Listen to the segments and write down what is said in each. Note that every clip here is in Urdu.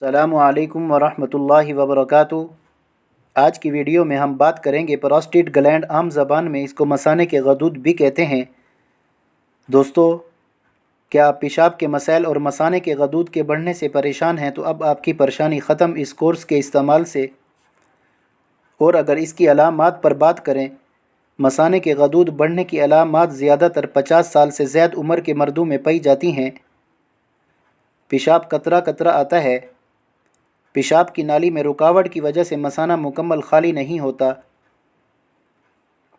السلام علیکم ورحمۃ اللہ وبرکاتہ۔ آج کی ویڈیو میں ہم بات کریں گے پروسٹیٹ گلینڈ، عام زبان میں اس کو مثانے کے غدود بھی کہتے ہیں۔ دوستو، کیا آپ پیشاب کے مسائل اور مثانے کے غدود کے بڑھنے سے پریشان ہیں؟ تو اب آپ کی پریشانی ختم اس کورس کے استعمال سے۔ اور اگر اس کی علامات پر بات کریں، مثانے کے غدود بڑھنے کی علامات زیادہ تر 50 سال سے زائد عمر کے مردوں میں پائی جاتی ہیں۔ پیشاب قطرہ قطرہ آتا ہے۔ پیشاب کی نالی میں رکاوٹ کی وجہ سے مثانہ مکمل خالی نہیں ہوتا۔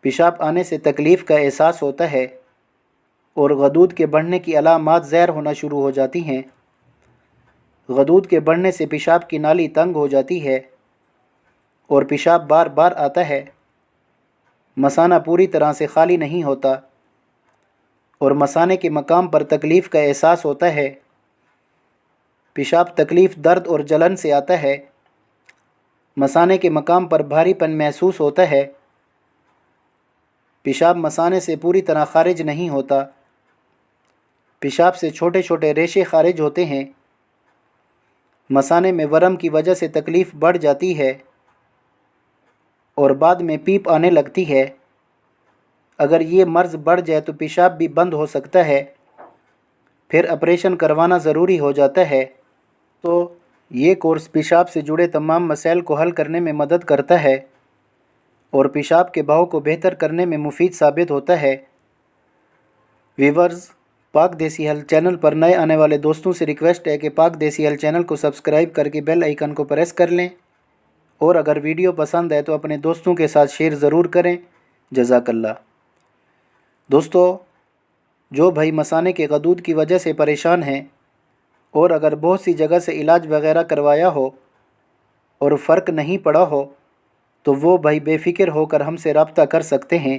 پیشاب آنے سے تکلیف کا احساس ہوتا ہے اور غدود کے بڑھنے کی علامات ظاہر ہونا شروع ہو جاتی ہیں۔ غدود کے بڑھنے سے پیشاب کی نالی تنگ ہو جاتی ہے اور پیشاب بار بار آتا ہے۔ مثانہ پوری طرح سے خالی نہیں ہوتا اور مثانے کے مقام پر تکلیف کا احساس ہوتا ہے۔ پیشاب تکلیف، درد اور جلن سے آتا ہے۔ مثانے کے مقام پر بھاری پن محسوس ہوتا ہے۔ پیشاب مثانے سے پوری طرح خارج نہیں ہوتا۔ پیشاب سے چھوٹے چھوٹے ریشے خارج ہوتے ہیں۔ مثانے میں ورم کی وجہ سے تکلیف بڑھ جاتی ہے اور بعد میں پیپ آنے لگتی ہے۔ اگر یہ مرض بڑھ جائے تو پیشاب بھی بند ہو سکتا ہے، پھر آپریشن کروانا ضروری ہو جاتا ہے۔ تو یہ کورس پیشاب سے جڑے تمام مسائل کو حل کرنے میں مدد کرتا ہے اور پیشاب کے بہاؤ کو بہتر کرنے میں مفید ثابت ہوتا ہے۔ ویورز، پاک دیسی ہیلتھ چینل پر نئے آنے والے دوستوں سے ریکویسٹ ہے کہ پاک دیسی ہیلتھ چینل کو سبسکرائب کر کے بیل آئیکن کو پریس کر لیں، اور اگر ویڈیو پسند ہے تو اپنے دوستوں کے ساتھ شیئر ضرور کریں۔ جزاک اللہ۔ دوستو، جو بھائی مثانے کے غدود کی وجہ سے پریشان ہیں اور اگر بہت سی جگہ سے علاج وغیرہ کروایا ہو اور فرق نہیں پڑا ہو تو وہ بھائی بے فکر ہو کر ہم سے رابطہ کر سکتے ہیں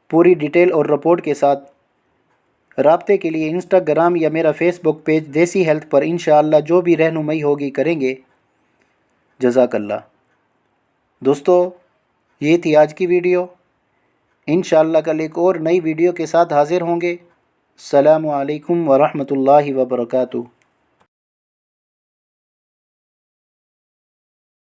پوری ڈیٹیل اور رپورٹ کے ساتھ۔ رابطے کے لیے انسٹاگرام یا میرا فیس بک پیج دیسی ہیلتھ پر انشاءاللہ جو بھی رہنمائی ہوگی کریں گے۔ جزاک اللہ۔ دوستو، یہ تھی آج کی ویڈیو۔ انشاءاللہ کل ایک اور نئی ویڈیو کے ساتھ حاضر ہوں گے۔ السلام علیکم ورحمۃ اللہ وبرکاتہ۔